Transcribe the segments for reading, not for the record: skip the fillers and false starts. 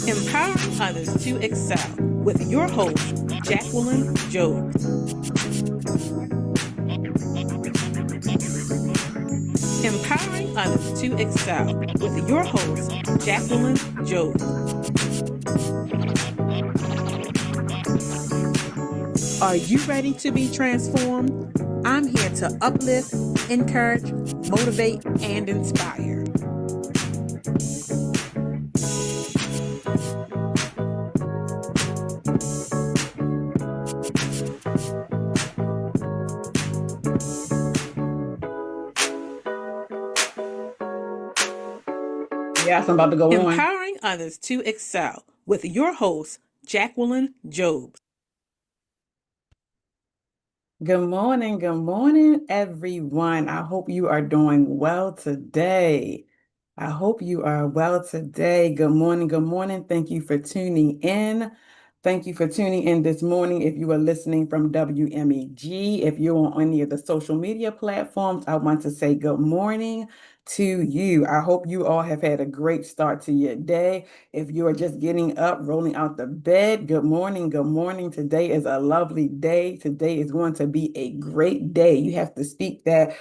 Empowering others to excel with your host, Jacqueline Job. Empowering others to excel with your host, Jacqueline Job. Are you ready to be transformed? I'm here to uplift, encourage, motivate, and inspire. Yes, I'm about to go on. Empowering others to excel with your host, Jacqueline Job. Good morning, everyone. I hope you are doing well today. I hope you are well today. Good morning. Thank you for tuning in. Thank you for tuning in this morning. If you are listening from WMEG, if you're on any of the social media platforms, I want to say good morning to you. I hope you all have had a great start to your day. If you are just getting up, rolling out the bed, good morning. Today is a lovely day. Today is going to be a great day. You have to speak that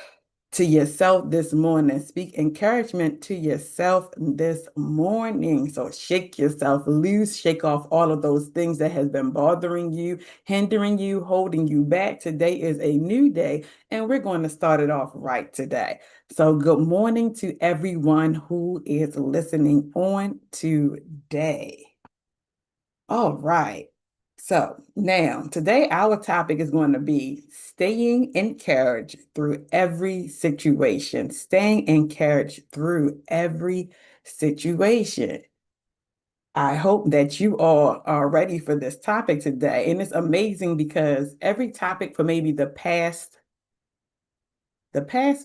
to yourself this morning. Speak encouragement to yourself this morning. So shake yourself loose, shake off all of those things that has been bothering you, hindering you, holding you back. Today is a new day, and we're going to start it off right today. So good morning to everyone who is listening on today. All right. So now, today our topic is going to be staying encouraged through every situation. Staying encouraged through every situation. I hope that you all are ready for this topic today. And it's amazing because every topic for maybe the past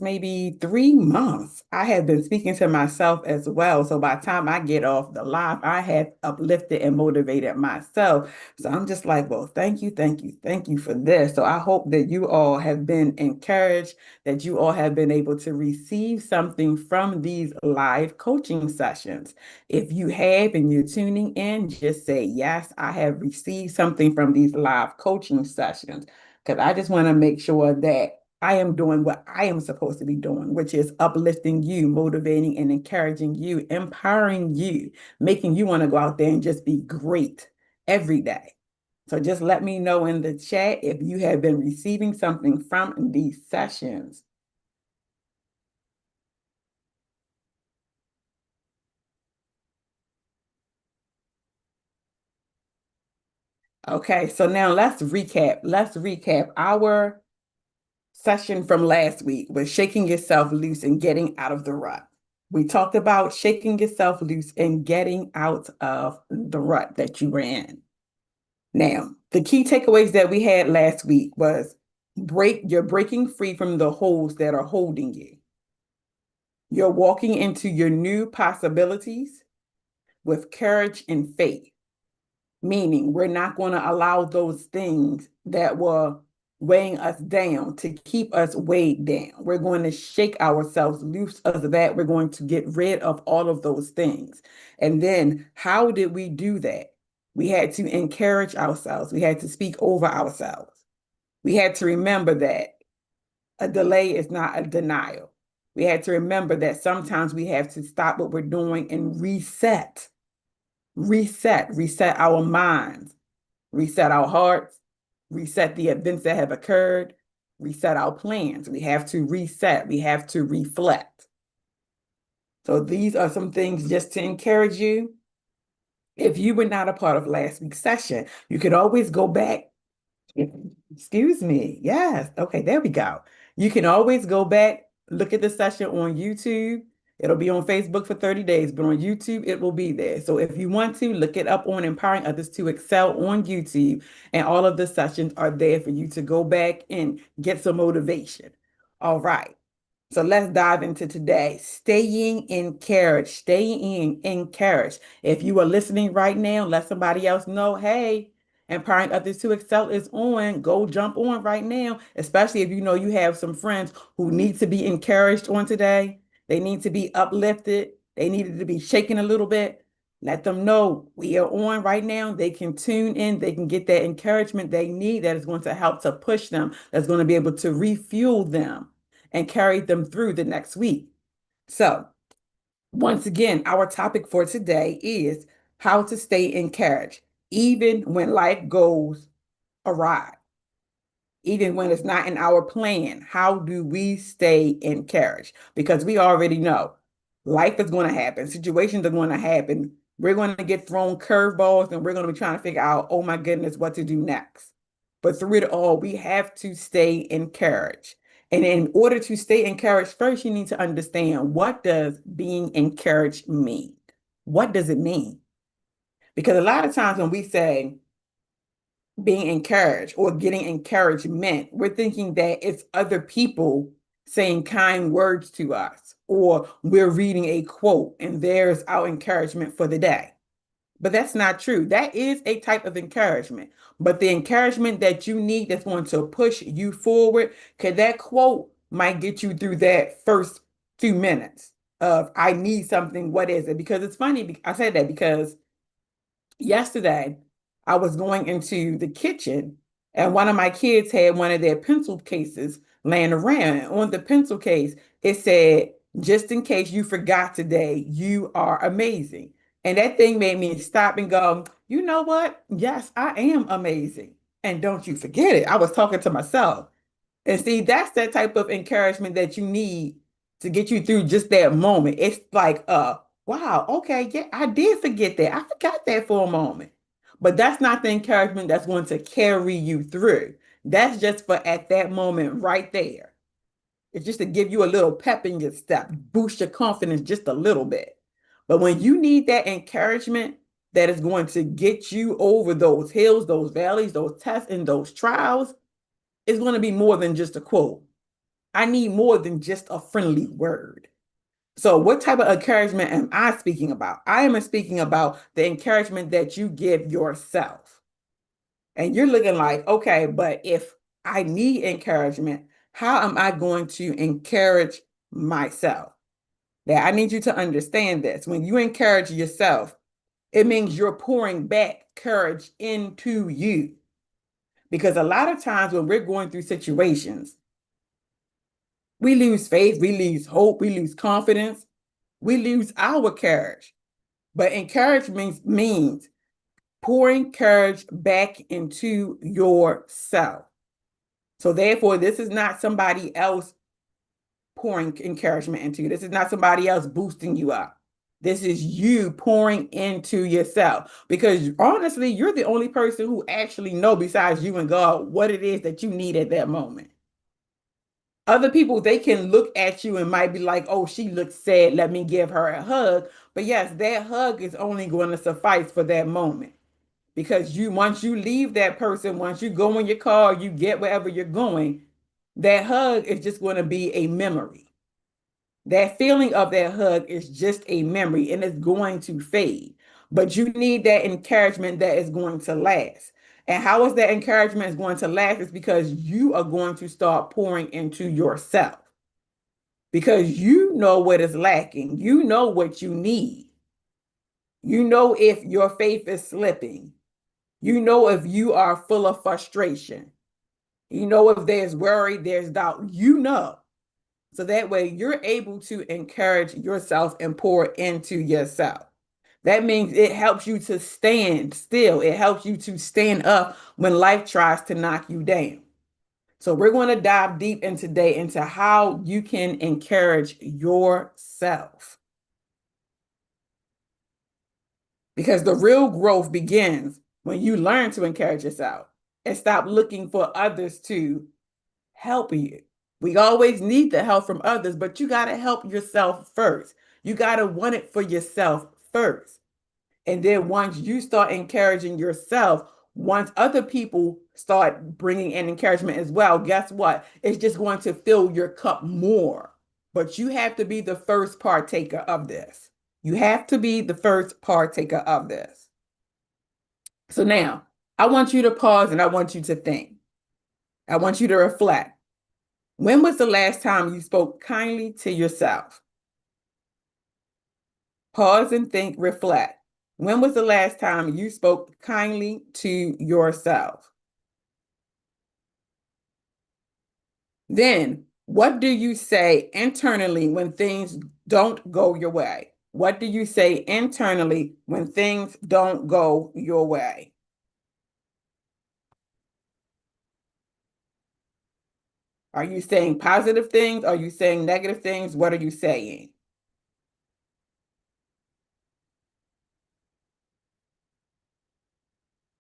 maybe 3 months, I have been speaking to myself as well. So by the time I get off the live, I have uplifted and motivated myself. So I'm just like, well, thank you for this. So I hope that you all have been encouraged, that you all have been able to receive something from these live coaching sessions. If you have and you're tuning in, just say, yes, I have received something from these live coaching sessions. Because I just want to make sure that I am doing what I am supposed to be doing, which is uplifting you, motivating and encouraging you, empowering you, making you want to go out there and just be great every day. So just let me know in the chat if you have been receiving something from these sessions. Okay, so now let's recap. Let's recap our session from last week was shaking yourself loose and getting out of the rut. We talked about shaking yourself loose and getting out of the rut that you were in. Now, the key takeaways that we had last week was you're breaking free from the holds that are holding you. You're walking into your new possibilities with courage and faith, meaning we're not going to allow those things that were weighing us down to keep us weighed down. We're going to shake ourselves loose of that. We're going to get rid of all of those things. And then how did we do that? We had to encourage ourselves. We had to speak over ourselves. We had to remember that a delay is not a denial. We had to remember that sometimes we have to stop what we're doing and reset our minds, reset our hearts, reset the events that have occurred, reset our plans. We have to reset, we have to reflect. So these are some things just to encourage you. If you were not a part of last week's session, you could always go back. Excuse me. Yes. Okay, there we go. You can always go back, look at the session on YouTube. It'll be on Facebook for 30 days, but on YouTube, it will be there. So if you want to, look it up on Empowering Others to Excel on YouTube, and all of the sessions are there for you to go back and get some motivation. All right. So let's dive into today. Staying encouraged. If you are listening right now, let somebody else know, hey, Empowering Others to Excel is on. Go jump on right now, especially if you know you have some friends who need to be encouraged on today. They need to be uplifted. They needed to be shaken a little bit. Let them know we are on right now. They can tune in. They can get that encouragement they need that is going to help to push them, that's going to be able to refuel them and carry them through the next week. So, once again, our topic for today is how to stay encouraged, even when life goes awry, even when it's not in our plan. How do we stay encouraged? Because we already know life is going to happen, situations are going to happen. We're going to get thrown curveballs and we're going to be trying to figure out, oh my goodness, what to do next. But through it all, we have to stay encouraged. And in order to stay encouraged, first you need to understand, what does being encouraged mean? What does it mean? Because a lot of times when we say being encouraged or getting encouragement, we're thinking that it's other people saying kind words to us, or we're reading a quote and there's our encouragement for the day. But that's not true. That is a type of encouragement. But the encouragement that you need that's going to push you forward, because that quote might get you through that first few minutes of, I need something. What is it? Because it's funny. I said that because yesterday I was going into the kitchen and one of my kids had one of their pencil cases laying around. And on the pencil case, it said, just in case you forgot today, you are amazing. And that thing made me stop and go, you know what? Yes, I am amazing. And don't you forget it. I was talking to myself. And see, that's that type of encouragement that you need to get you through just that moment. It's like, wow, okay, yeah, I did forget that. I forgot that for a moment. But that's not the encouragement that's going to carry you through. That's just for at that moment right there. It's just to give you a little pep in your step, boost your confidence just a little bit. But when you need that encouragement that is going to get you over those hills, those valleys, those tests, and those trials, it's going to be more than just a quote. I need more than just a friendly word. So, what type of encouragement am I speaking about? I am speaking about the encouragement that you give yourself. And you're looking like, okay, but if I need encouragement, how am I going to encourage myself? Now, I need you to understand this. When you encourage yourself, it means you're pouring back courage into you. Because a lot of times when we're going through situations, we lose faith, we lose hope, we lose confidence, we lose our courage. But encouragement means pouring courage back into yourself. So therefore, this is not somebody else pouring encouragement into you. This is not somebody else boosting you up. This is you pouring into yourself, because honestly, you're the only person who actually know, besides you and God, what it is that you need at that moment. Other people, they can look at you and might be like, oh, she looks sad, let me give her a hug. But yes, that hug is only going to suffice for that moment. Because once you leave that person, once you go in your car, you get wherever you're going, that hug is just going to be a memory. That feeling of that hug is just a memory and it's going to fade. But you need that encouragement that is going to last. And how is that encouragement is going to last? Is because you are going to start pouring into yourself. Because you know what is lacking. You know what you need. You know if your faith is slipping. You know if you are full of frustration. You know if there's worry, there's doubt. You know. So that way you're able to encourage yourself and pour into yourself. That means it helps you to stand still. It helps you to stand up when life tries to knock you down. So we're going to dive deep in today into how you can encourage yourself. Because the real growth begins when you learn to encourage yourself and stop looking for others to help you. We always need the help from others, but you got to help yourself first. You got to want it for yourself first. And then once you start encouraging yourself, once other people start bringing in encouragement as well, guess what? It's just going to fill your cup more. But you have to be the first partaker of this. You have to be the first partaker of this. So now, I want you to pause and I want you to think. I want you to reflect. When was the last time you spoke kindly to yourself? Pause and think, reflect. When was the last time you spoke kindly to yourself? Then, what do you say internally when things don't go your way? What do you say internally when things don't go your way? Are you saying positive things? Are you saying negative things? What are you saying?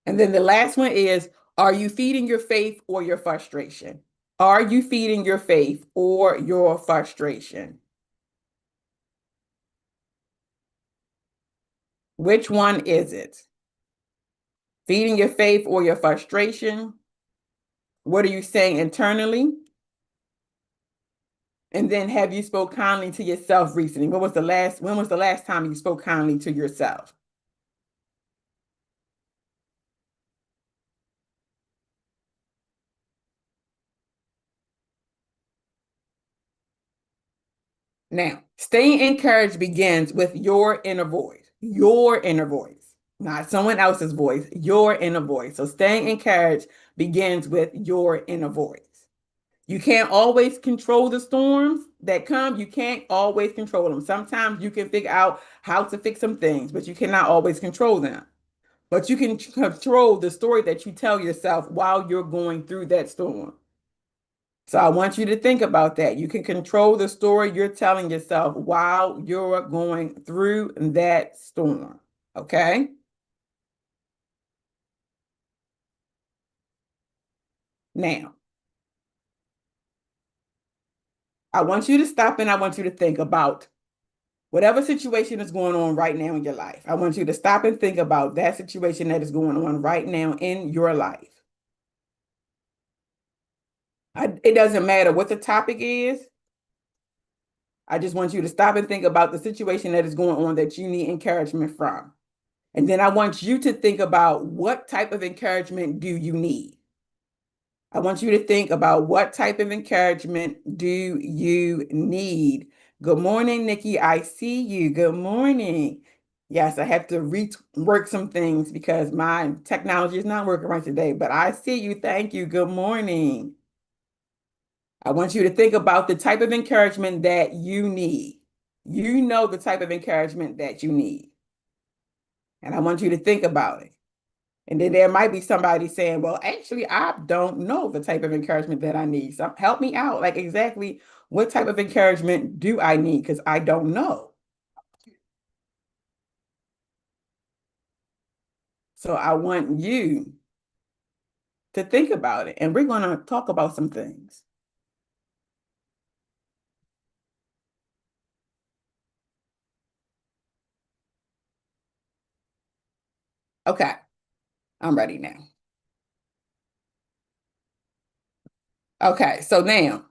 And then the last one is, are you feeding your faith or your frustration? Are you feeding your faith or your frustration? Which one is it? Feeding your faith or your frustration? What are you saying internally? And then have you spoke kindly to yourself recently? When was the last time you spoke kindly to yourself? Now, staying encouraged begins with your inner voice, not someone else's voice, your inner voice. So staying encouraged begins with your inner voice. You can't always control the storms that come. You can't always control them. Sometimes you can figure out how to fix some things, but you cannot always control them. But you can control the story that you tell yourself while you're going through that storm. So I want you to think about that. You can control the story you're telling yourself while you're going through that storm. Okay? Now, I want you to stop and I want you to think about whatever situation is going on right now in your life. I want you to stop and think about that situation that is going on right now in your life. It doesn't matter what the topic is. I just want you to stop and think about the situation that is going on that you need encouragement from. And then I want you to think about what type of encouragement do you need? I want you to think about what type of encouragement do you need? Good morning, Nikki. I see you. Good morning. Yes, I have to rework some things because my technology is not working right today, but I see you. Thank you. Good morning. I want you to think about the type of encouragement that you need. You know the type of encouragement that you need. And I want you to think about it. And then there might be somebody saying, well, actually, I don't know the type of encouragement that I need. So help me out. Like, exactly what type of encouragement do I need? Because I don't know. So I want you to think about it. And we're going to talk about some things. Okay, I'm ready now. Okay, so now,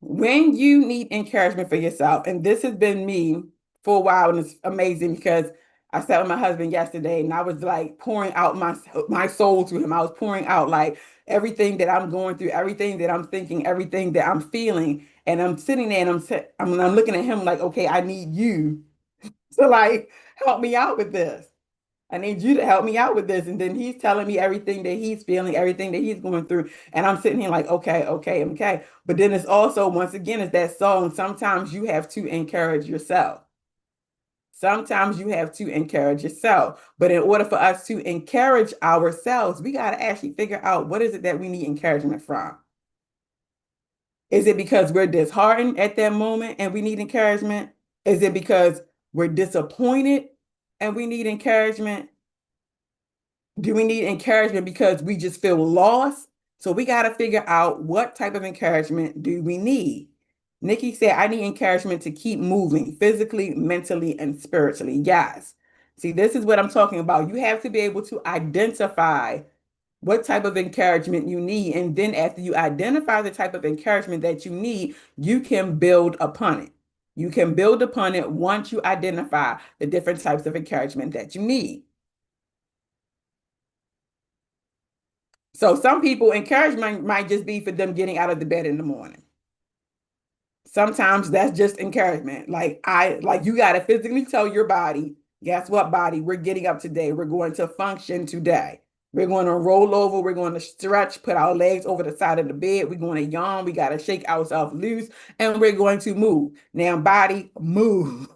when you need encouragement for yourself, and this has been me for a while, and it's amazing because I sat with my husband yesterday and I was like pouring out my soul to him. I was pouring out like everything that I'm going through, everything that I'm thinking, everything that I'm feeling. And I'm sitting there and I'm looking at him like, okay, I need you to like help me out with this. I need you to help me out with this. And then he's telling me everything that he's feeling, everything that he's going through. And I'm sitting here like, okay, okay, okay. But then it's also, once again, it's that song. Sometimes you have to encourage yourself. Sometimes you have to encourage yourself. But in order for us to encourage ourselves, we got to actually figure out what is it that we need encouragement from. Is it because we're disheartened at that moment and we need encouragement? Is it because we're disappointed and we need encouragement? Do we need encouragement because we just feel lost? So we got to figure out what type of encouragement do we need. Nikki said, I need encouragement to keep moving physically, mentally, and spiritually. Yes. See, this is what I'm talking about. You have to be able to identify what type of encouragement you need. And then after you identify the type of encouragement that you need, you can build upon it. You can build upon it once you identify the different types of encouragement that you need. So some people encouragement might just be for them getting out of the bed in the morning. Sometimes that's just encouragement. Like you got to physically tell your body, guess what, body, we're getting up today. We're going to function today. We're going to roll over. We're going to stretch, put our legs over the side of the bed. We're going to yawn. We got to shake ourselves loose and we're going to move. Now, body, move.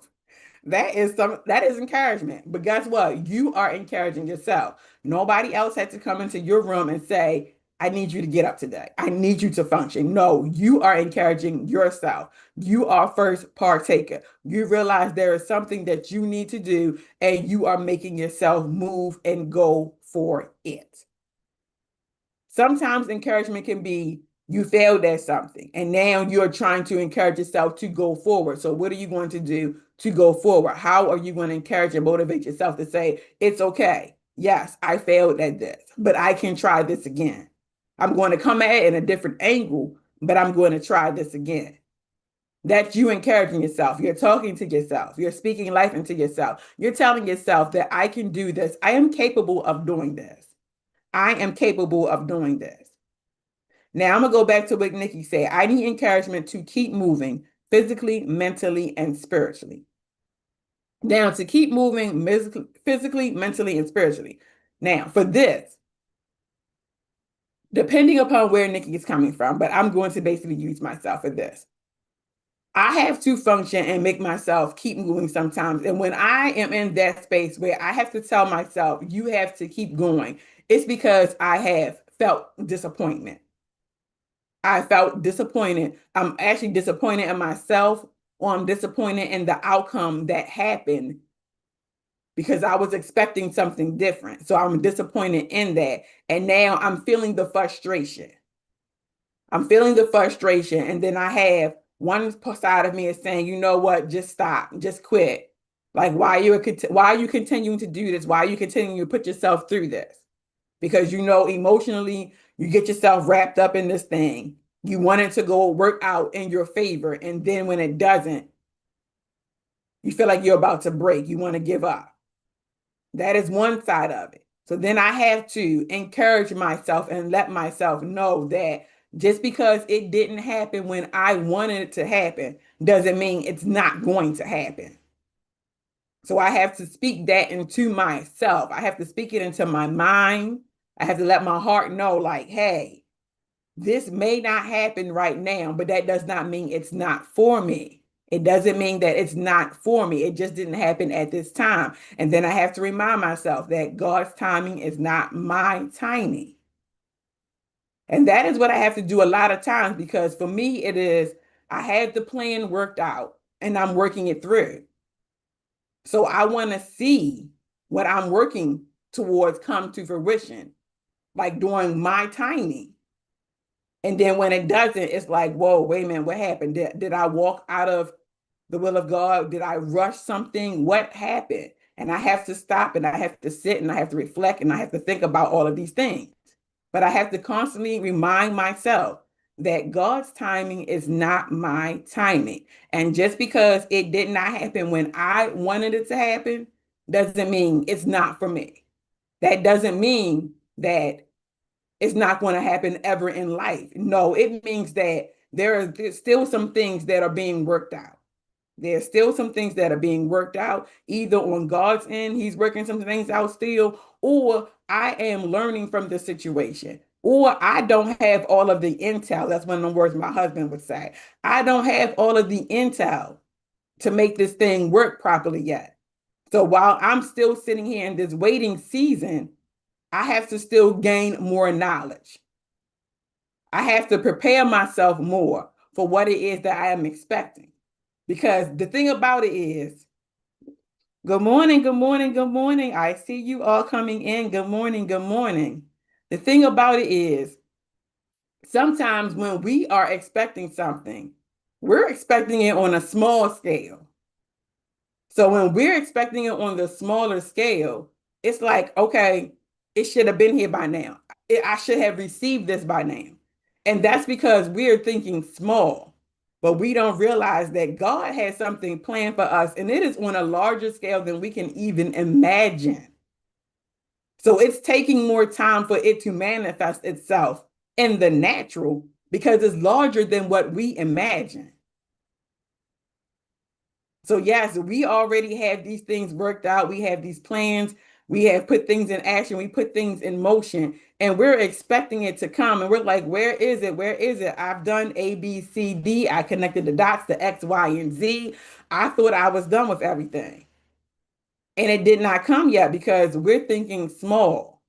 That is encouragement. But guess what? You are encouraging yourself. Nobody else had to come into your room and say, I need you to get up today. I need you to function. No, you are encouraging yourself. You are first partaker. You realize there is something that you need to do, and you are making yourself move and go for it. Sometimes encouragement can be you failed at something, and now you're trying to encourage yourself to go forward. So, what are you going to do to go forward? How are you going to encourage and motivate yourself to say, it's okay. Yes, I failed at this, but I can try this again. I'm going to come at it in a different angle, but I'm going to try this again. That's you encouraging yourself. You're talking to yourself. You're speaking life into yourself. You're telling yourself that I can do this. I am capable of doing this. I am capable of doing this. Now I'm going to go back to what Nikki said. I need encouragement to keep moving physically, mentally, and spiritually. Now, to keep moving physically, mentally, and spiritually. Now, for this, depending upon where Nikki is coming from, but I'm going to basically use myself for this. I have to function and make myself keep moving sometimes. And when I am in that space where I have to tell myself, you have to keep going, it's because I have felt disappointment. I felt disappointed. I'm actually disappointed in myself, or I'm disappointed in the outcome that happened because I was expecting something different. So I'm disappointed in that. And now I'm feeling the frustration. I'm feeling the frustration. And then I have one side of me is saying, you know what, just stop, just quit. Like, why are you continuing to do this? Why are you continuing to put yourself through this? Because you know, emotionally, you get yourself wrapped up in this thing. You want it to go work out in your favor. And then when it doesn't, you feel like you're about to break. You want to give up. That is one side of it. So then I have to encourage myself and let myself know that just because it didn't happen when I wanted it to happen doesn't mean it's not going to happen. So I have to speak that into myself. I have to speak it into my mind. I have to let my heart know, like, hey, this may not happen right now, but that does not mean it's not for me. It doesn't mean that it's not for me. It just didn't happen at this time. And then I have to remind myself that God's timing is not my timing. And that is what I have to do a lot of times, because for me, it is, I had the plan worked out and I'm working it through. So I want to see what I'm working towards come to fruition, like during my timing. And then when it doesn't, it's like, whoa, wait a minute, what happened? Did I walk out of the will of God? Did I rush something? What happened? And I have to stop and I have to sit and I have to reflect and I have to think about all of these things. But I have to constantly remind myself that God's timing is not my timing. And just because it did not happen when I wanted it to happen, doesn't mean it's not for me. That doesn't mean that it's not going to happen ever in life. No, it means that there's still some things that are being worked out. There's still some things that are being worked out, either on God's end, he's working some things out still, or I am learning from the situation, or I don't have all of the intel. That's one of the words my husband would say. I don't have all of the intel to make this thing work properly yet. So while I'm still sitting here in this waiting season, I have to still gain more knowledge. I have to prepare myself more for what it is that I am expecting. Because the thing about it is, good morning, good morning, good morning. I see you all coming in. Good morning, good morning. The thing about it is, sometimes when we are expecting something, we're expecting it on a small scale. So when we're expecting it on the smaller scale, it's like, okay, it should have been here by now. I should have received this by now. And that's because we're thinking small, but we don't realize that God has something planned for us, and it is on a larger scale than we can even imagine. So it's taking more time for it to manifest itself in the natural because it's larger than what we imagine. So yes, we already have these things worked out. We have these plans. We have put things in action. We put things in motion, and we're expecting it to come. And we're like, where is it? Where is it? I've done A, B, C, D. I connected the dots to X, Y, and Z. I thought I was done with everything. And it did not come yet because we're thinking small.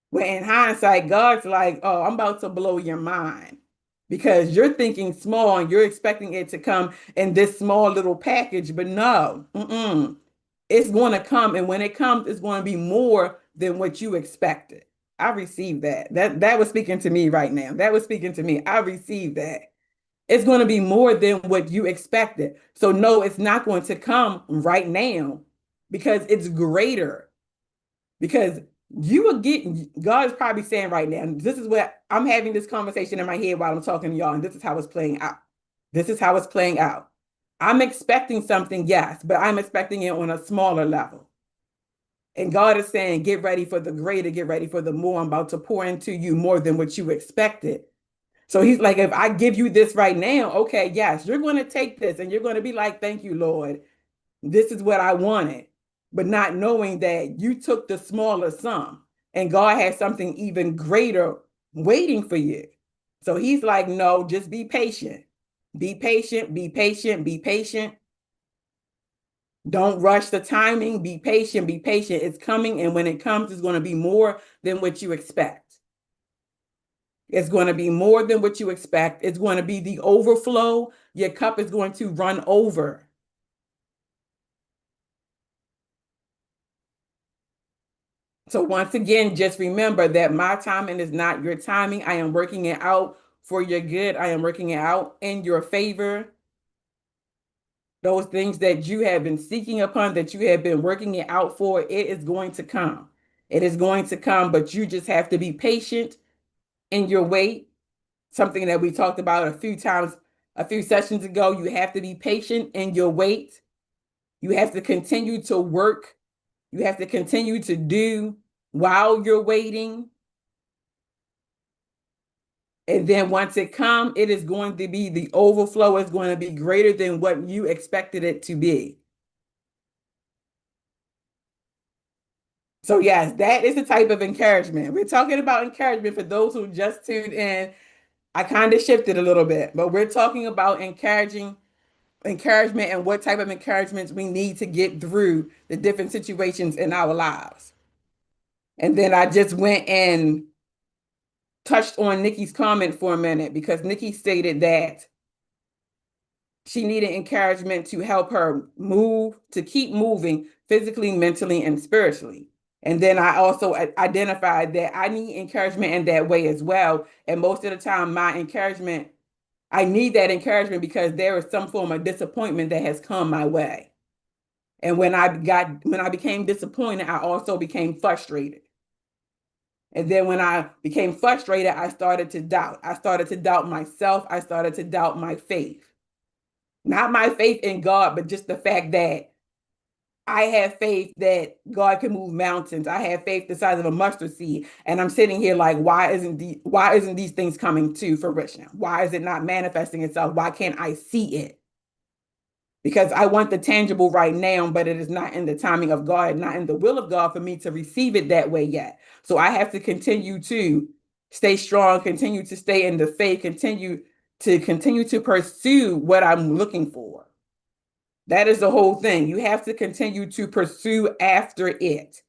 When in hindsight, God's like, oh, I'm about to blow your mind because you're thinking small and you're expecting it to come in this small little package. But no, it's going to come. And when it comes, it's going to be more than what you expected. I received that. That was speaking to me right now. That was speaking to me. I received that. It's going to be more than what you expected. So no, it's not going to come right now because it's greater. Because you will get, God is probably saying right now, this is what I'm having this conversation in my head while I'm talking to y'all, and this is how it's playing out. This is how it's playing out. I'm expecting something, yes, but I'm expecting it on a smaller level. And God is saying, get ready for the greater, get ready for the more. I'm about to pour into you more than what you expected. So he's like, if I give you this right now, okay, yes, you're going to take this and you're going to be like, thank you, Lord. This is what I wanted, but not knowing that you took the smaller sum and God has something even greater waiting for you. So he's like, no, just be patient. Be patient, be patient, be patient. Don't rush the timing. Be patient, be patient. It's coming. And when it comes, it's going to be more than what you expect. It's going to be more than what you expect. It's going to be the overflow. Your cup is going to run over. So once again, just remember that my timing is not your timing. I am working it out for your good. I am working it out in your favor. Those things that you have been seeking upon, that you have been working it out for, it is going to come. It is going to come, but you just have to be patient in your wait. Something that we talked about a few times, a few sessions ago. You have to be patient in your wait. You have to continue to work. You have to continue to do while you're waiting. And then once it comes, it is going to be the overflow is going to be greater than what you expected it to be. So yes, that is the type of encouragement. We're talking about encouragement for those who just tuned in. I kind of shifted a little bit, but we're talking about encouragement and what type of encouragements we need to get through the different situations in our lives. And then I just went and touched on Nikki's comment for a minute because Nikki stated that she needed encouragement to help her move, to keep moving physically, mentally, and spiritually. And then I also identified that I need encouragement in that way as well. And most of the time, my encouragement, I need that encouragement because there is some form of disappointment that has come my way. And when I became disappointed, I also became frustrated. And then when I became frustrated, I started to doubt. I started to doubt myself. I started to doubt my faith. Not my faith in God, but just the fact that I have faith that God can move mountains. I have faith the size of a mustard seed. And I'm sitting here like, why isn't these things coming to fruition? Why is it not manifesting itself? Why can't I see it? Because I want the tangible right now, but it is not in the timing of God, not in the will of God for me to receive it that way yet. So I have to continue to stay strong, continue to stay in the faith, continue to pursue what I'm looking for. That is the whole thing. You have to continue to pursue after it.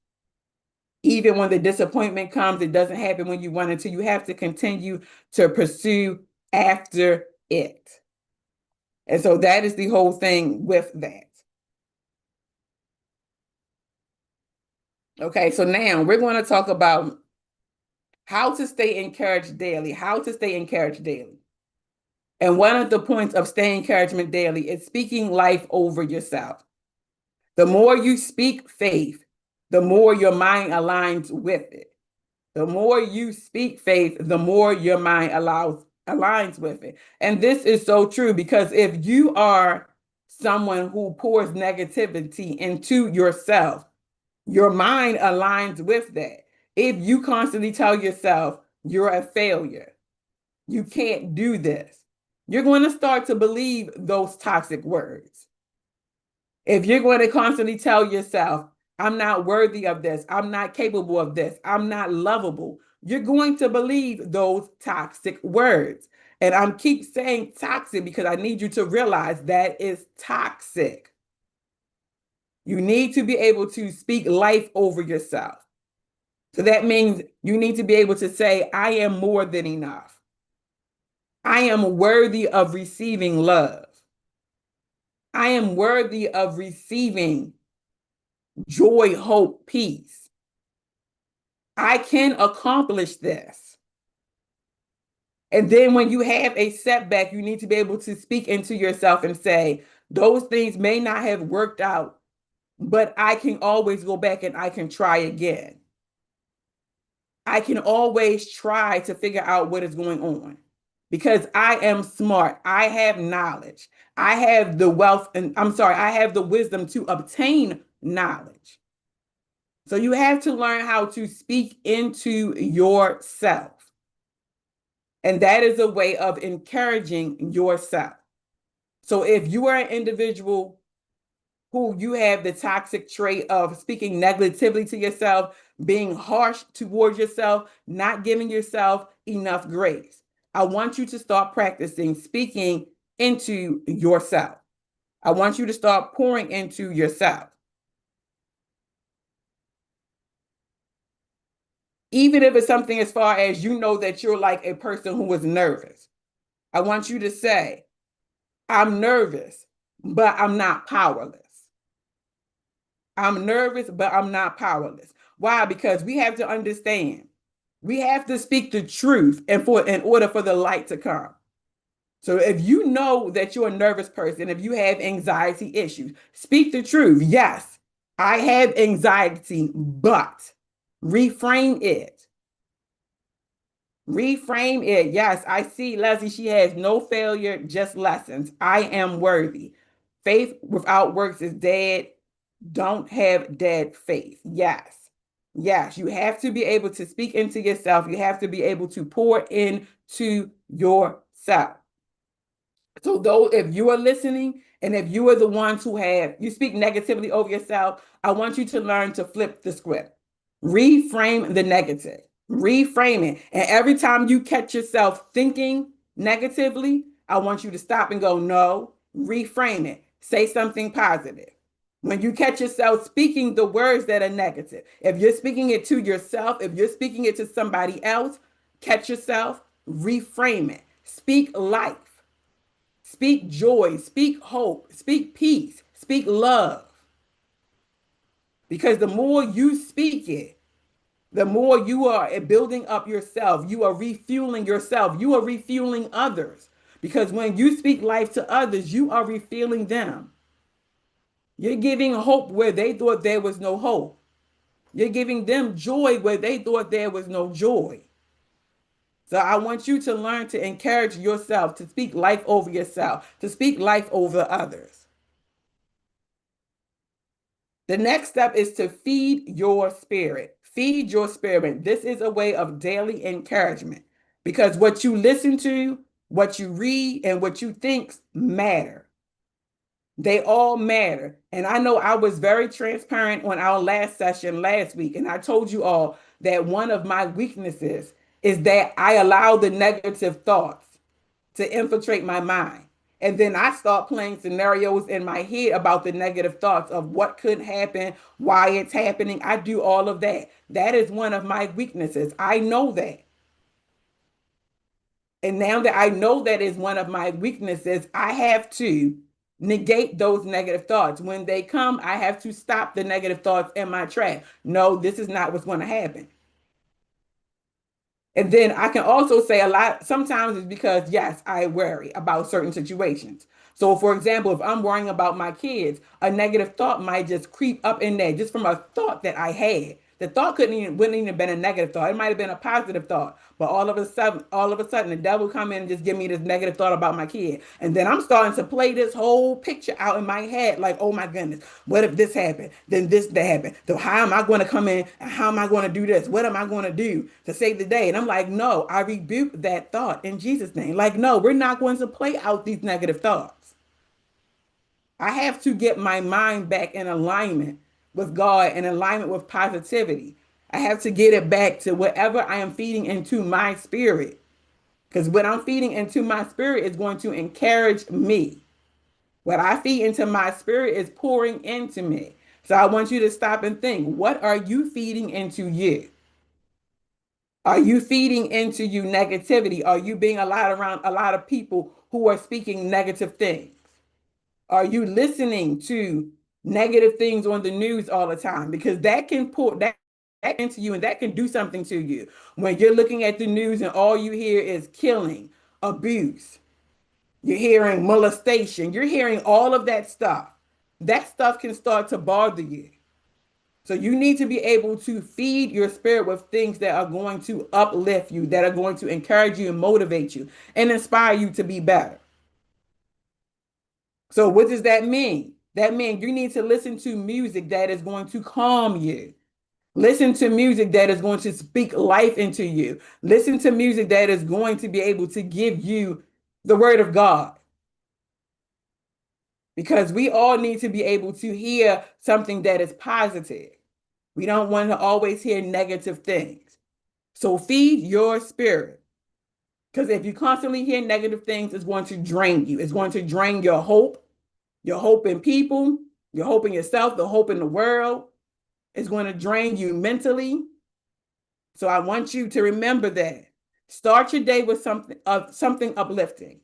Even when the disappointment comes, it doesn't happen when you want it to. You have to continue to pursue after it. And so that is the whole thing with that. Okay, so now we're going to talk about how to stay encouraged daily, how to stay encouraged daily. And one of the points of staying encouragement daily is speaking life over yourself. The more you speak faith, the more your mind aligns with it. The more you speak faith, the more your mind aligns with it. And this is so true because if you are someone who pours negativity into yourself, your mind aligns with that. If you constantly tell yourself you're a failure, you can't do this, you're going to start to believe those toxic words. If you're going to constantly tell yourself, I'm not worthy of this, I'm not capable of this, I'm not lovable, you're going to believe those toxic words. And I'm keep saying toxic because I need you to realize that is toxic. You need to be able to speak life over yourself. So that means you need to be able to say, I am more than enough. I am worthy of receiving love. I am worthy of receiving joy, hope, peace. I can accomplish this. And then when you have a setback, you need to be able to speak into yourself and say, those things may not have worked out, but I can always go back and I can try again. I can always try to figure out what is going on because I am smart. I have knowledge. I have the wealth, and I have the wisdom to obtain knowledge. So you have to learn how to speak into yourself. And that is a way of encouraging yourself. So if you are an individual who you have the toxic trait of speaking negatively to yourself, being harsh towards yourself, not giving yourself enough grace, I want you to start practicing speaking into yourself. I want you to start pouring into yourself. Even if it's something as far as you know that you're like a person who is nervous, I want you to say, I'm nervous, but I'm not powerless. I'm nervous, but I'm not powerless. Why? Because we have to understand, we have to speak the truth in order for the light to come. So if you know that you're a nervous person, if you have anxiety issues, speak the truth. Yes, I have anxiety, but reframe it. Reframe it. Yes, I see Leslie. She has no failure, just lessons. I am worthy. Faith without works is dead. Don't have dead faith. Yes. Yes, you have to be able to speak into yourself. You have to be able to pour into yourself. So though if you are listening and if you are the ones who you speak negatively over yourself, I want you to learn to flip the script. Reframe the negative. Reframe it. And every time you catch yourself thinking negatively, I want you to stop and go, no, reframe it. Say something positive. When you catch yourself speaking the words that are negative, if you're speaking it to yourself, if you're speaking it to somebody else, catch yourself, reframe it. Speak life. Speak joy, speak hope, speak peace, speak love. Because the more you speak it, the more you are building up yourself. You are refueling yourself. You are refueling others. Because when you speak life to others, you are refueling them. You're giving hope where they thought there was no hope. You're giving them joy where they thought there was no joy. So I want you to learn to encourage yourself, to speak life over yourself, to speak life over others. The next step is to feed your spirit. Feed your spirit. This is a way of daily encouragement because what you listen to, what you read, and what you think matter. They all matter. And I know I was very transparent on our last session last week, and I told you all that one of my weaknesses is that I allow the negative thoughts to infiltrate my mind. And then I start playing scenarios in my head about the negative thoughts of what could happen, why it's happening. I do all of that. That is one of my weaknesses. I know that. And now that I know that is one of my weaknesses, I have to negate those negative thoughts. When they come, I have to stop the negative thoughts in my track. No, this is not what's going to happen. And then I can also say a lot, sometimes it's because, yes, I worry about certain situations. So, for example, if I'm worrying about my kids, a negative thought might just creep up in there just from a thought that I had. The thought wouldn't even have been a negative thought. It might have been a positive thought. But all of a sudden, the devil come in and just give me this negative thought about my kid. And then I'm starting to play this whole picture out in my head like, oh my goodness, what if this happened? Then this that happened. So how am I going to come in and how am I going to do this? What am I going to do to save the day? And I'm like, no, I rebuke that thought in Jesus' name. Like, no, we're not going to play out these negative thoughts. I have to get my mind back in alignment with God, in alignment with positivity. I have to get it back to whatever I am feeding into my spirit. Because what I'm feeding into my spirit is going to encourage me. What I feed into my spirit is pouring into me. So I want you to stop and think, what are you feeding into you? Are you feeding into you negativity? Are you being allowed around a lot of people who are speaking negative things? Are you listening to negative things on the news all the time? Because that can pour that into you and that can do something to you. When you're looking at the news and all you hear is killing, abuse, you're hearing molestation, you're hearing all of that stuff. That stuff can start to bother you. So you need to be able to feed your spirit with things that are going to uplift you, that are going to encourage you and motivate you and inspire you to be better. So what does that mean? That means you need to listen to music that is going to calm you. Listen to music that is going to speak life into you. Listen to music that is going to be able to give you the word of God. Because we all need to be able to hear something that is positive. We don't want to always hear negative things. So feed your spirit. Because if you constantly hear negative things, it's going to drain you. It's going to drain your hope in people, your hope in yourself, the hope in the world. It's going to drain you mentally. So I want you to remember that. Start your day with something uplifting.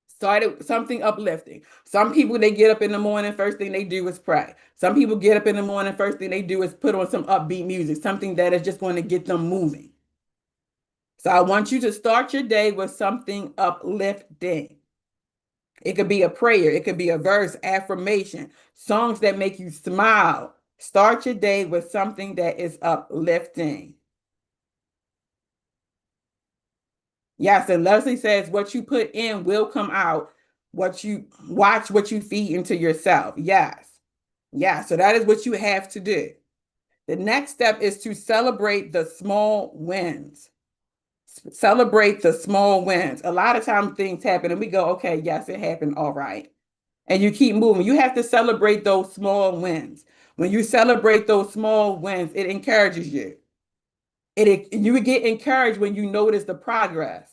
Start it with something uplifting. Some people, they get up in the morning, first thing they do is pray. Some people get up in the morning, first thing they do is put on some upbeat music, something that is just going to get them moving. So I want you to start your day with something uplifting. It could be a prayer, it could be a verse, affirmation, songs that make you smile. Start your day with something that is uplifting. Yes, and Leslie says what you put in will come out. What you watch, what you feed into yourself. Yes. Yeah, so that is what you have to do. The next step is to celebrate the small wins. Celebrate the small wins. A lot of times things happen and we go, okay, yes, it happened. All right. And you keep moving. You have to celebrate those small wins. When you celebrate those small wins, it encourages you. You would get encouraged when you notice the progress.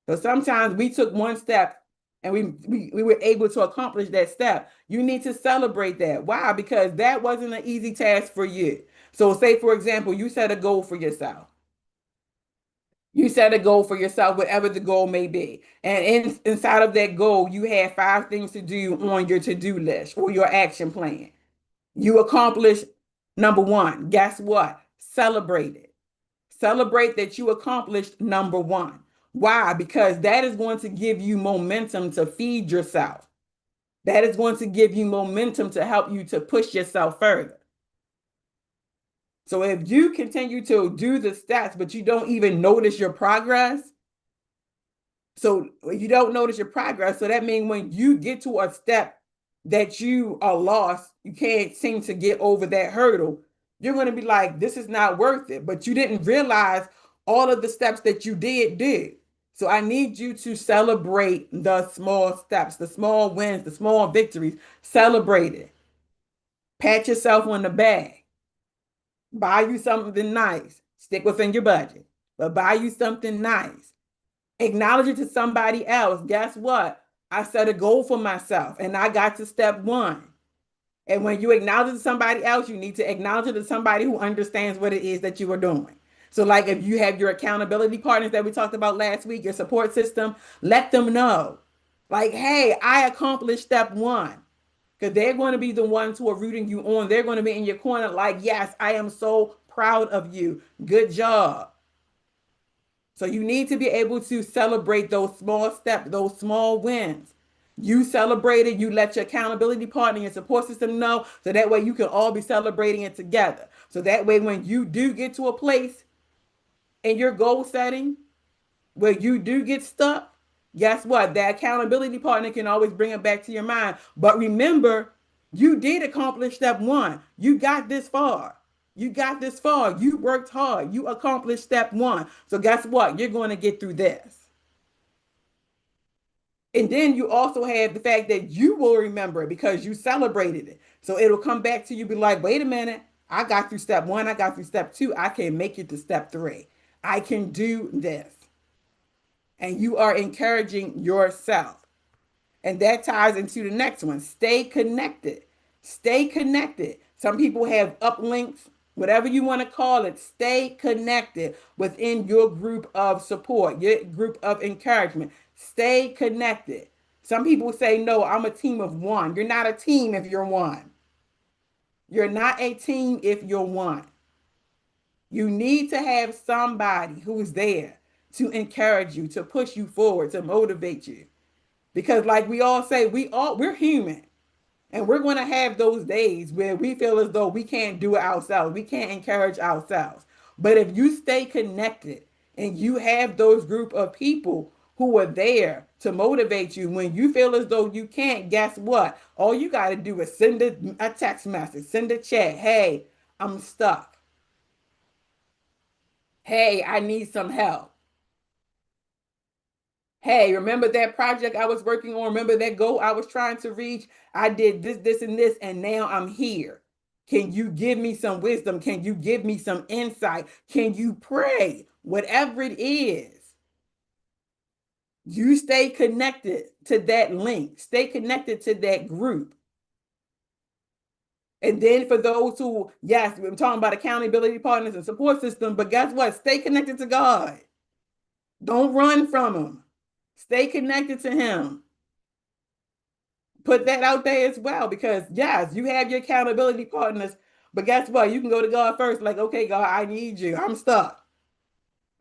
So sometimes we took one step and we were able to accomplish that step. You need to celebrate that. Why? Because that wasn't an easy task for you. So say, for example, you set a goal for yourself. You set a goal for yourself, whatever the goal may be. And inside of that goal, you have 5 things to do on your to-do list or your action plan. You accomplish number 1. Guess what? Celebrate it. Celebrate that you accomplished number 1. Why? Because that is going to give you momentum to feed yourself. That is going to give you momentum to help you to push yourself further. So if you continue to do the steps, but you don't even notice your progress, so you don't notice your progress, so that means when you get to a step that you are lost, you can't seem to get over that hurdle, you're going to be like, this is not worth it. But you didn't realize all of the steps that you did. So I need you to celebrate the small steps, the small wins, the small victories. Celebrate it. Pat yourself on the back. Buy you something nice. Stick within your budget, but buy you something nice. Acknowledge it to somebody else. Guess what? I set a goal for myself and I got to step 1. And when you acknowledge it to somebody else, you need to acknowledge it to somebody who understands what it is that you are doing. So like if you have your accountability partners that we talked about last week, your support system, let them know. Like, hey, I accomplished step 1. Because they're going to be the ones who are rooting you on. They're going to be in your corner like, yes, I am so proud of you. Good job. So you need to be able to celebrate those small steps, those small wins. You celebrate it, you let your accountability partner, your support system know, so that way you can all be celebrating it together. So that way when you do get to a place in your goal setting where you do get stuck, guess what? That accountability partner can always bring it back to your mind. But remember, you did accomplish step 1. You got this far. You got this far. You worked hard. You accomplished step 1. So guess what? You're going to get through this. And then you also have the fact that you will remember it because you celebrated it. So it'll come back to you, be like, wait a minute, I got through step one, I got through step two, I can make it to step three. I can do this. And you are encouraging yourself. And that ties into the next one. Stay connected. Stay connected. Some people have uplinks, whatever you want to call it. Stay connected within your group of support, your group of encouragement. Stay connected. Some people say, no, I'm a team of one. You're not a team if you're one. You're not a team if you're one. You need to have somebody who is there to encourage you, to push you forward, to motivate you. Because like we all say, we're human. And we're going to have those days where we feel as though we can't do it ourselves. We can't encourage ourselves. But if you stay connected and you have those group of people who are there to motivate you when you feel as though you can't, guess what? All you got to do is send a text message, send a chat. Hey, I'm stuck. Hey, I need some help. Hey, remember that project I was working on? Remember that goal I was trying to reach? I did this, and this, and now I'm here. Can you give me some wisdom? Can you give me some insight? Can you pray? Whatever it is, you stay connected to that link, stay connected to that group. And then for those who, yes, we're talking about accountability partners and support system, but guess what? Stay connected to God. Don't run from Him. Stay connected to Him. Put that out there as well, because yes, you have your accountability partners, but guess what? You can go to God first, like, okay, God, I need you. I'm stuck.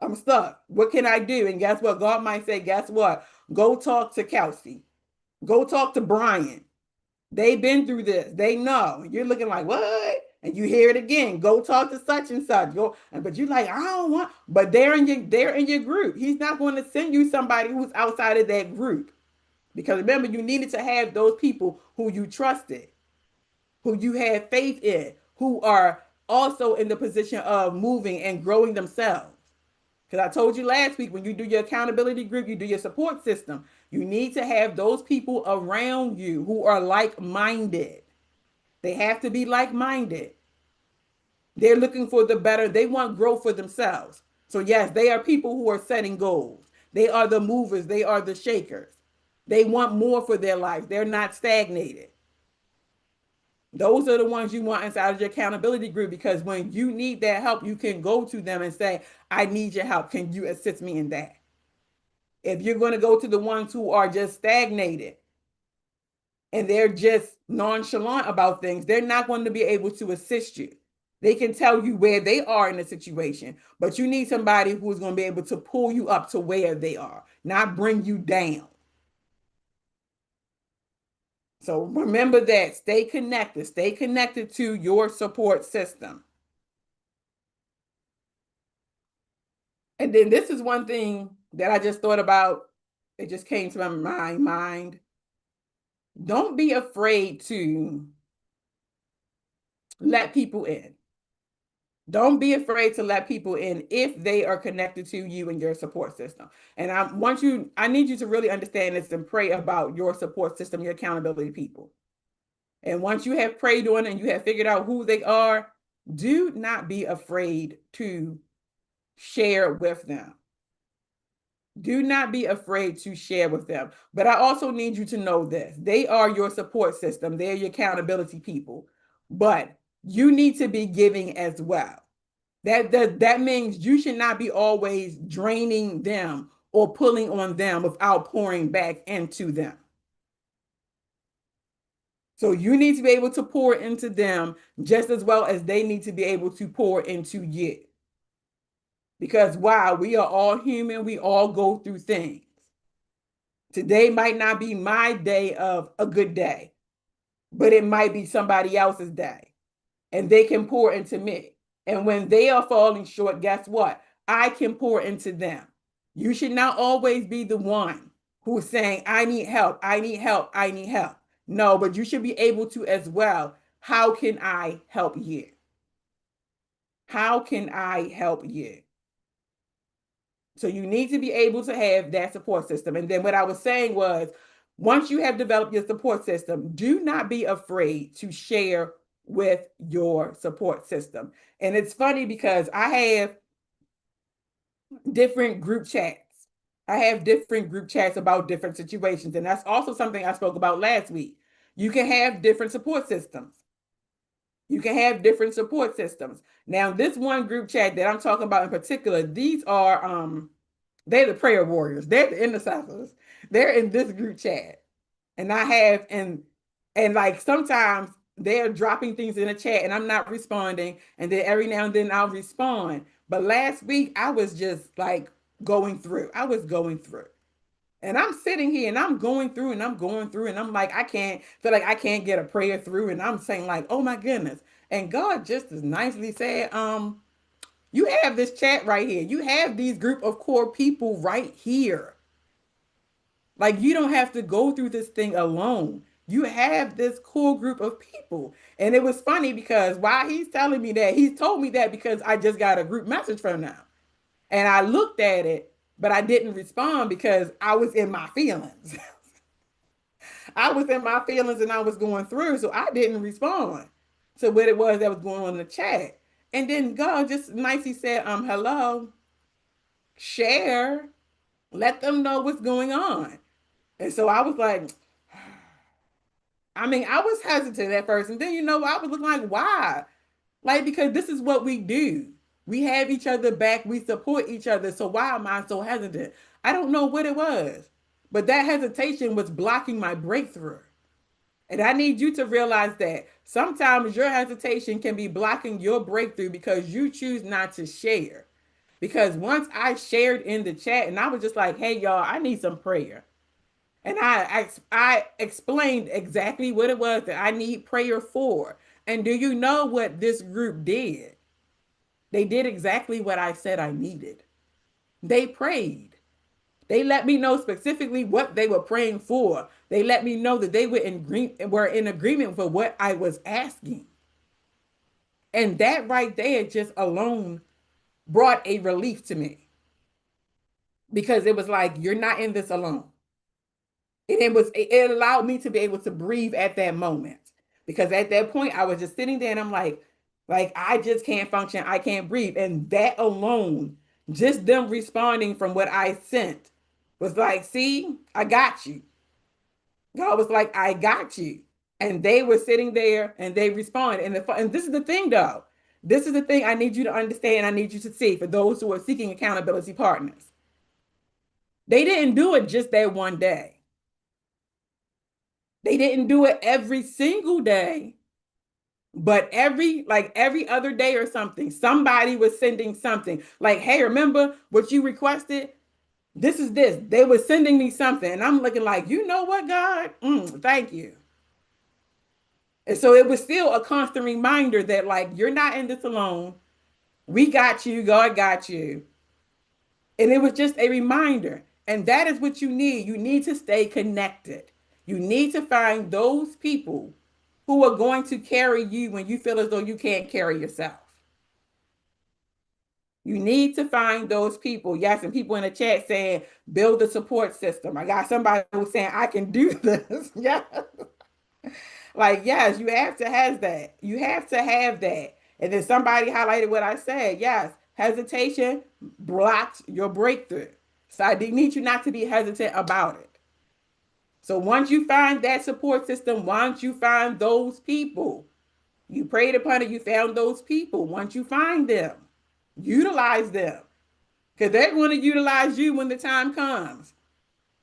I'm stuck. What can I do? And guess what? God might say, guess what? Go talk to Kelsey. Go talk to Brian. They've been through this. They know. You're looking like, what? And you hear it again. Go talk to such and such. Go, but you're like, I don't want, but they're in your group. He's not going to send you somebody who's outside of that group. Because remember, you needed to have those people who you trusted, who you had faith in, who are also in the position of moving and growing themselves. Because I told you last week, when you do your accountability group, you do your support system, you need to have those people around you who are like-minded. They have to be like-minded. They're looking for the better. They want growth for themselves. So yes, they are people who are setting goals. They are the movers. They are the shakers. They want more for their life. They're not stagnated. Those are the ones you want inside of your accountability group, because when you need that help, you can go to them and say, I need your help. Can you assist me in that? If you're going to go to the ones who are just stagnated and they're just nonchalant about things, they're not going to be able to assist you. They can tell you where they are in a situation, but you need somebody who's going to be able to pull you up to where they are, not bring you down. So remember that. Stay connected. Stay connected to your support system. And then this is one thing that I just thought about. It just came to my mind. Don't be afraid to let people in. Don't be afraid to let people in if they are connected to you and your support system. And I need you to really understand this and pray about your support system, your accountability people. And once you have prayed on and you have figured out who they are, do not be afraid to share with them. Do not be afraid to share with them. But I also need you to know this. They are your support system. They're your accountability people. But you need to be giving as well. That means you should not be always draining them or pulling on them without pouring back into them. So you need to be able to pour into them just as well as they need to be able to pour into you. Because wow, we are all human. We all go through things. Today might not be my day of a good day, but it might be somebody else's day. And they can pour into me. And when they are falling short, guess what? I can pour into them. You should not always be the one who's saying, I need help, I need help, I need help. No, but you should be able to as well. How can I help you? How can I help you? So you need to be able to have that support system. And then what I was saying was, once you have developed your support system, do not be afraid to share with your support system. And it's funny because I have different group chats. I have different group chats about different situations. And that's also something I spoke about last week. You can have different support systems. You can have different support systems. Now, this one group chat that I'm talking about in particular, these are they're the prayer warriors. They're the intercessors. They're in this group chat. And I have and like sometimes they're dropping things in the chat and I'm not responding. And then every now and then I'll respond. But last week I was just like going through. I was going through. And I'm sitting here and I'm going through and I'm going through and I'm like, I can't feel like I can't get a prayer through. And I'm saying, like, oh my goodness. And God just as nicely said, you have this chat right here. You have these group of core people right here. Like you don't have to go through this thing alone. You have this core group of people. And it was funny because while he's telling me that, he's told me that because I just got a group message from them. And I looked at it, but I didn't respond because I was in my feelings. I was in my feelings and I was going through. So I didn't respond to what it was that was going on in the chat. And then God just nicely said, hello, share, let them know what's going on. And so I was like, I mean, I was hesitant at first. And then, I was looking like, why? Like, because this is what we do. We have each other back. We support each other. So why am I so hesitant? I don't know what it was. But that hesitation was blocking my breakthrough. And I need you to realize that sometimes your hesitation can be blocking your breakthrough because you choose not to share. Because once I shared in the chat and I was just like, hey, y'all, I need some prayer. And I explained exactly what it was that I need prayer for. And do you know what this group did? They did exactly what I said I needed. They prayed. They let me know specifically what they were praying for. They let me know that they were in agreement for what I was asking. And that right there just alone brought a relief to me because it was like, you're not in this alone. And it allowed me to be able to breathe at that moment because at that point I was just sitting there and I'm like I just can't function. I can't breathe. And that alone, just them responding from what I sent was like, see, I got you. God was like, I got you. And they were sitting there and they responded. And this is the thing though. This is the thing I need you to understand. I need you to see for those who are seeking accountability partners. They didn't do it just that one day. They didn't do it every single day, but every other day or something, somebody was sending something like, hey, remember what you requested? This is this. They were sending me something. And I'm looking like, you know what, God? Thank you. And so it was still a constant reminder that like, you're not in this alone. We got you. God got you. And it was just a reminder. And that is what you need. You need to stay connected. You need to find those people who are going to carry you when you feel as though you can't carry yourself. You need to find those people. Yes, and people in the chat saying, build a support system. I got somebody who's saying, I can do this. Yeah. Like, yes, you have to have that. You have to have that. And then somebody highlighted what I said. Yes, hesitation blocks your breakthrough. So I need you not to be hesitant about it. So once you find that support system, once you find those people, you prayed upon it, you found those people. Once you find them, utilize them. Because they're going to utilize you when the time comes.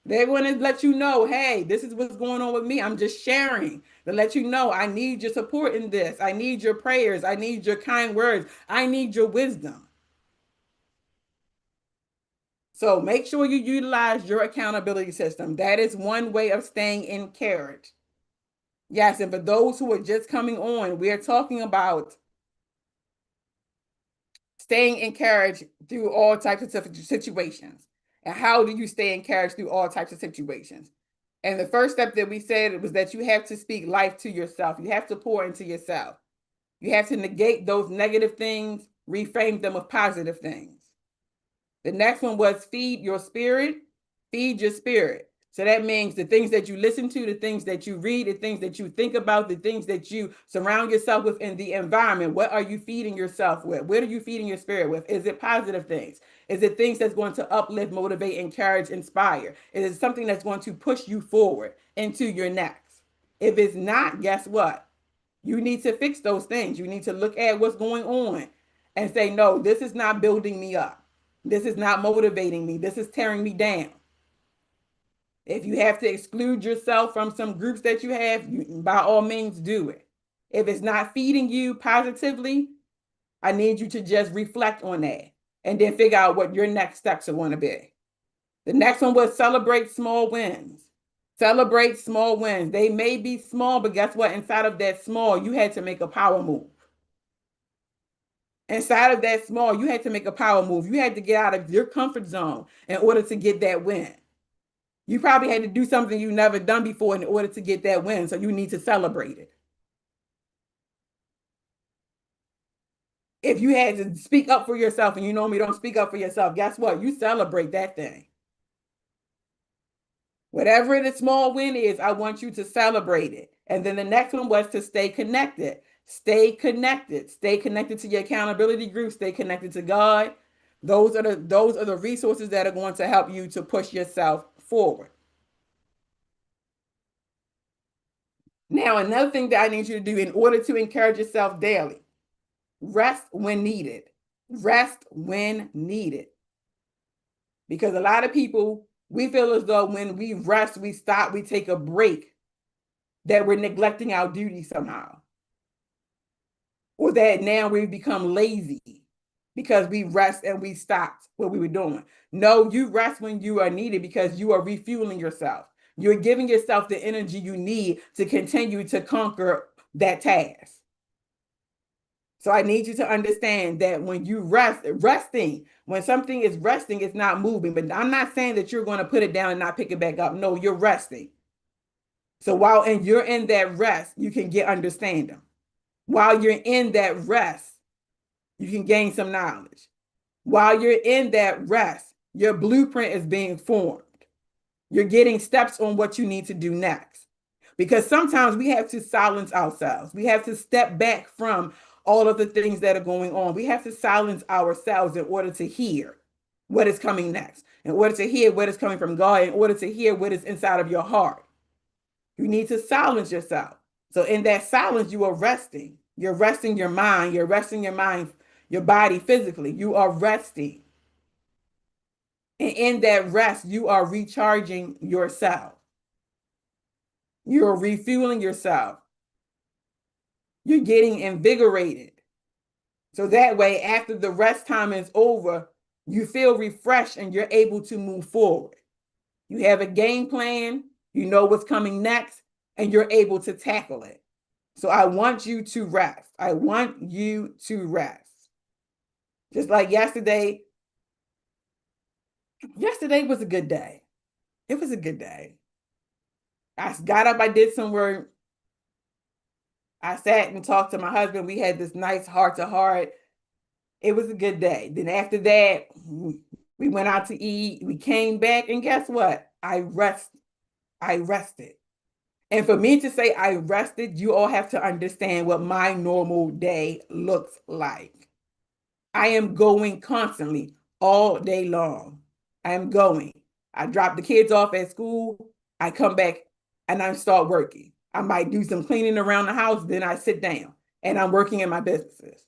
They're going to let you know, hey, this is what's going on with me. I'm just sharing to let you know I need your support in this. I need your prayers. I need your kind words. I need your wisdom. So make sure you utilize your accountability system. That is one way of staying encouraged. Yes, and for those who are just coming on, we are talking about staying encouraged through all types of situations. And how do you stay encouraged through all types of situations? And the first step that we said was that you have to speak life to yourself. You have to pour into yourself. You have to negate those negative things, reframe them with positive things. The next one was feed your spirit, feed your spirit. So that means the things that you listen to, the things that you read, the things that you think about, the things that you surround yourself with in the environment. What are you feeding yourself with? What are you feeding your spirit with? Is it positive things? Is it things that's going to uplift, motivate, encourage, inspire? Is it something that's going to push you forward into your next? If it's not, guess what? You need to fix those things. You need to look at what's going on and say, no, this is not building me up. This is not motivating me. This is tearing me down. If you have to exclude yourself from some groups that you have, by all means do it. If it's not feeding you positively, I need you to just reflect on that and then figure out what your next steps are going to be. The next one was celebrate small wins. Celebrate small wins. They may be small, but guess what? Inside of that small, you had to make a power move. Inside of that small, you had to make a power move. You had to get out of your comfort zone in order to get that win. You probably had to do something you've never done before in order to get that win, so you need to celebrate it. If you had to speak up for yourself and you normally don't speak up for yourself, guess what? You celebrate that thing. Whatever the small win is, I want you to celebrate it. And then the next one was to stay connected. Stay connected. Stay connected to your accountability group. Stay connected to God. Those are the resources that are going to help you to push yourself forward. Now, another thing that I need you to do in order to encourage yourself daily, rest when needed. Rest when needed. Because a lot of people, we feel as though when we rest, we stop, we take a break, that we're neglecting our duty somehow. Or that now we've become lazy because we rest and we stopped what we were doing. No, you rest when you are needed because you are refueling yourself. You're giving yourself the energy you need to continue to conquer that task. So I need you to understand that when you resting, when something is resting, it's not moving. But I'm not saying that you're going to put it down and not pick it back up. No, you're resting. So while you're in that rest, you can get understanding. While you're in that rest, you can gain some knowledge. While you're in that rest, your blueprint is being formed. You're getting steps on what you need to do next. Because sometimes we have to silence ourselves. We have to step back from all of the things that are going on. We have to silence ourselves in order to hear what is coming next, in order to hear what is coming from God, in order to hear what is inside of your heart. You need to silence yourself. So in that silence, you are resting. You're resting your mind. You're resting your mind, your body physically. You are resting. And in that rest, you are recharging yourself. You're refueling yourself. You're getting invigorated. So that way, after the rest time is over, you feel refreshed and you're able to move forward. You have a game plan. You know what's coming next, and you're able to tackle it. So I want you to rest. I want you to rest. Just like yesterday. Yesterday was a good day. It was a good day. I got up, I did some work. I sat and talked to my husband. We had this nice heart-to-heart. It was a good day. Then after that, we went out to eat. We came back, and guess what? I rested. And for me to say I rested, you all have to understand what my normal day looks like. I am going constantly all day long. I am going. I drop the kids off at school. I come back and I start working. I might do some cleaning around the house. Then I sit down and I'm working in my businesses.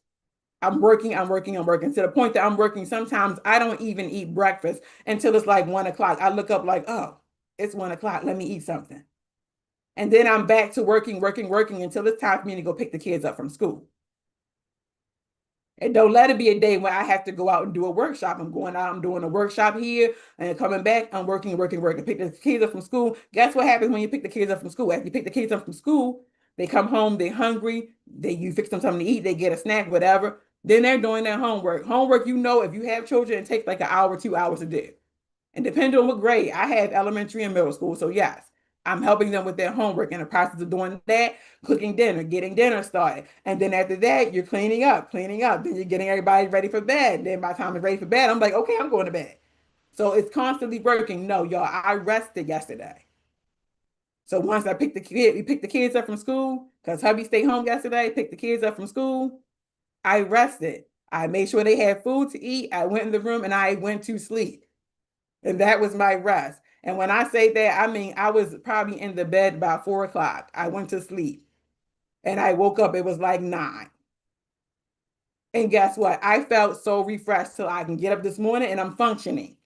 I'm working to the point that I'm working. Sometimes I don't even eat breakfast until it's like 1 o'clock. I look up like, oh, it's 1 o'clock. Let me eat something. And then I'm back to working until it's time for me to go pick the kids up from school. And don't let it be a day where I have to go out and do a workshop. I'm going out, I'm doing a workshop here, and coming back, I'm working. Pick the kids up from school. Guess what happens when you pick the kids up from school? After you pick the kids up from school, they come home, they're hungry, you fix them something to eat, they get a snack, whatever. Then they're doing their homework. Homework, if you have children, it takes like an hour, 2 hours a day. And depending on what grade, I have elementary and middle school. So yes, I'm helping them with their homework in the process of doing that, cooking dinner, getting dinner started. And then after that, you're cleaning up, cleaning up. Then you're getting everybody ready for bed. Then by the time it's ready for bed, I'm like, okay, I'm going to bed. So it's constantly working. No, y'all, I rested yesterday. So once we picked the kids up from school, because hubby stayed home yesterday, picked the kids up from school, I rested. I made sure they had food to eat. I went in the room and I went to sleep. And that was my rest. And when I say that, I mean, I was probably in the bed by 4 o'clock. I went to sleep and I woke up, it was like 9. And guess what? I felt so refreshed till I can get up this morning and I'm functioning.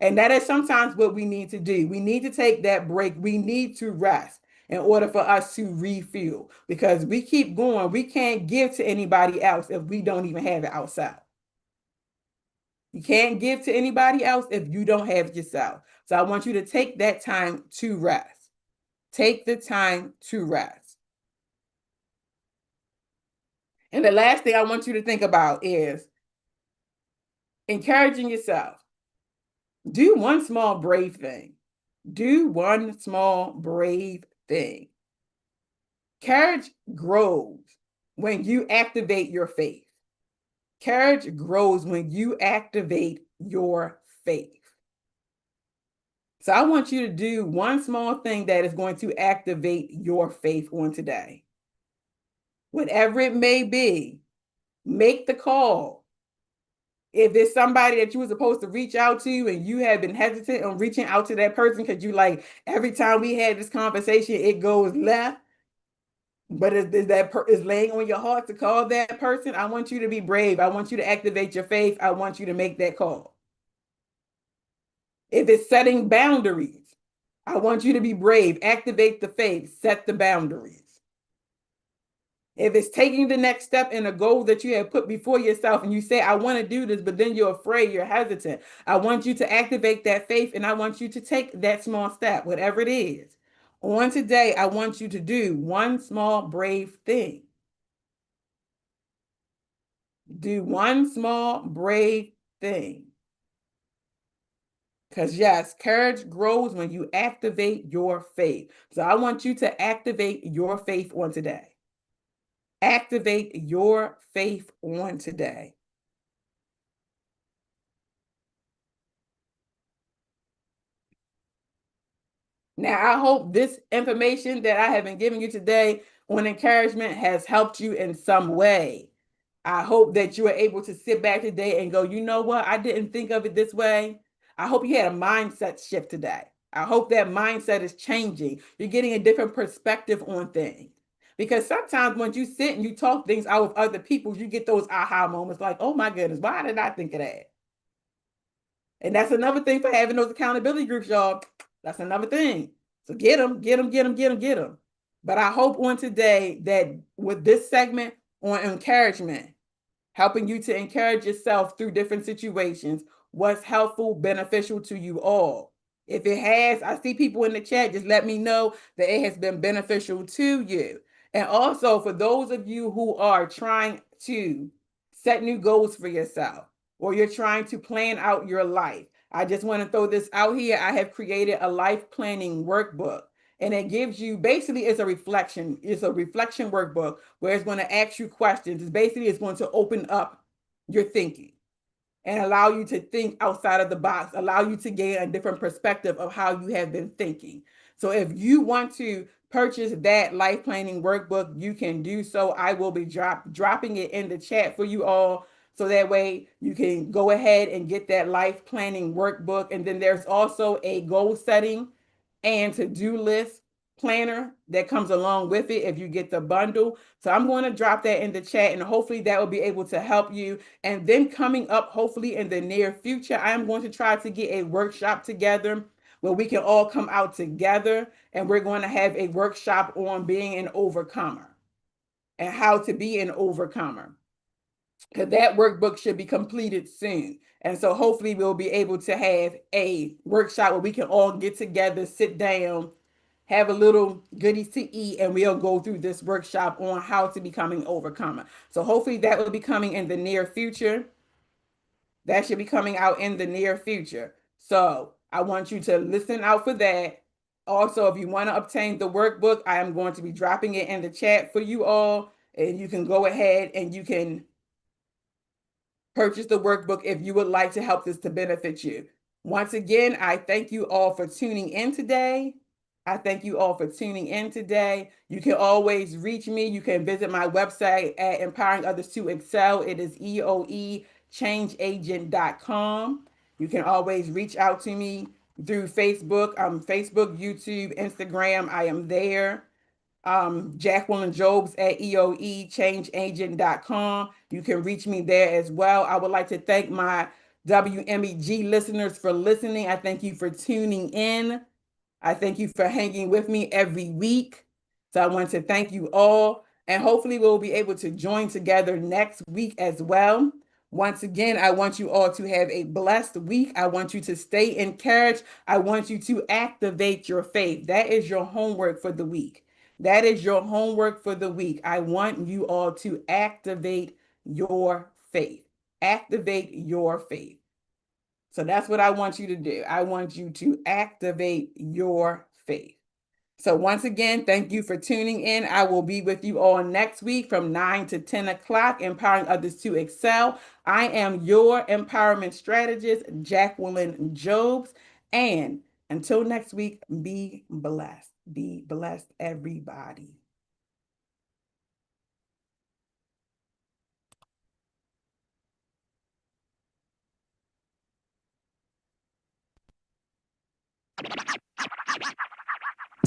And that is sometimes what we need to do. We need to take that break. We need to rest in order for us to refuel because we keep going. We can't give to anybody else if we don't even have it ourselves. You can't give to anybody else if you don't have it yourself. So I want you to take that time to rest. Take the time to rest. And the last thing I want you to think about is encouraging yourself. Do one small brave thing. Do one small brave thing. Courage grows when you activate your faith. Courage grows when you activate your faith. So I want you to do one small thing that is going to activate your faith on today. Whatever it may be, make the call. If it's somebody that you were supposed to reach out to and you have been hesitant on reaching out to that person because you like every time we had this conversation, it goes left. But is laying on your heart to call that person? I want you to be brave. I want you to activate your faith. I want you to make that call. If it's setting boundaries, I want you to be brave. Activate the faith. Set the boundaries. If it's taking the next step in a goal that you have put before yourself and you say, I want to do this, but then you're afraid, you're hesitant. I want you to activate that faith and I want you to take that small step, whatever it is. On today, I want you to do one small brave thing. Do one small brave thing. Because yes, courage grows when you activate your faith. So I want you to activate your faith on today. Activate your faith on today. Now, I hope this information that I have been giving you today on encouragement has helped you in some way. I hope that you are able to sit back today and go, you know what? I didn't think of it this way. I hope you had a mindset shift today. I hope that mindset is changing. You're getting a different perspective on things. Because sometimes when you sit and you talk things out with other people, you get those aha moments like, oh my goodness, why did I think of that? And that's another thing for having those accountability groups, y'all. That's another thing. So get them, get them, get them, get them, get them. But I hope on today that with this segment on encouragement, helping you to encourage yourself through different situations, what's helpful, beneficial to you all. If it has, I see people in the chat, just let me know that it has been beneficial to you. And also for those of you who are trying to set new goals for yourself, or you're trying to plan out your life, I just want to throw this out here. I have created a life planning workbook. And it gives you basically it's a reflection workbook where it's going to ask you questions. It's going to open up your thinking and allow you to think outside of the box, allow you to gain a different perspective of how you have been thinking. So if you want to purchase that life planning workbook, you can do so. I will be dropping it in the chat for you all. So that way you can go ahead and get that life planning workbook. And then there's also a goal setting and to-do list planner that comes along with it if you get the bundle. So I'm going to drop that in the chat and hopefully that will be able to help you. And then coming up, hopefully in the near future, I am going to try to get a workshop together where we can all come out together and we're going to have a workshop on being an overcomer and how to be an overcomer. Because that workbook should be completed soon. And so hopefully we'll be able to have a workshop where we can all get together, sit down, have a little goodies to eat, and we'll go through this workshop on how to become an overcomer. So hopefully that will be coming in the near future. That should be coming out in the near future. So I want you to listen out for that. Also, if you want to obtain the workbook, I am going to be dropping it in the chat for you all, and you can go ahead and you can purchase the workbook if you would like to help this to benefit you. Once again, I thank you all for tuning in today. I thank you all for tuning in today. You can always reach me. You can visit my website at Empowering Others to Excel. It is EOEchangeagent.com. You can always reach out to me through Facebook, Facebook, YouTube, Instagram. I am there. Jacqueline Jobs at EOEchangeagent.com. You can reach me there as well. I would like to thank my WMEG listeners for listening. I thank you for tuning in. I thank you for hanging with me every week. So I want to thank you all, and hopefully we'll be able to join together next week as well. Once again, I want you all to have a blessed week. I want you to stay encouraged. I want you to activate your faith. That is your homework for the week. That is your homework for the week. I want you all to activate your faith. Activate your faith. So that's what I want you to do. I want you to activate your faith. So once again, thank you for tuning in. I will be with you all next week from 9 to 10 o'clock, empowering others to excel. I am your empowerment strategist, Jacqueline Jobs. And until next week, be blessed. Be blessed, everybody.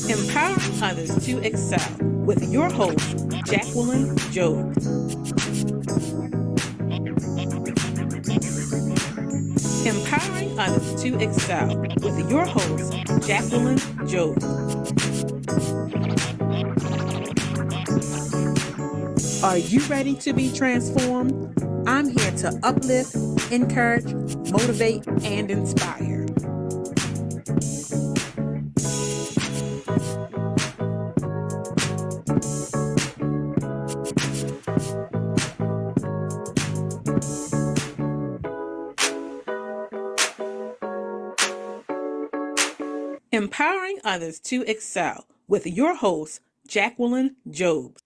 Empowering others to excel with your host, Jacqueline Jobs. Empowering others to excel with your host, Jacqueline Jobs. Are you ready to be transformed? I'm here to uplift, encourage, motivate, and inspire. Empowering others to excel with your host, Jacqueline Jobs.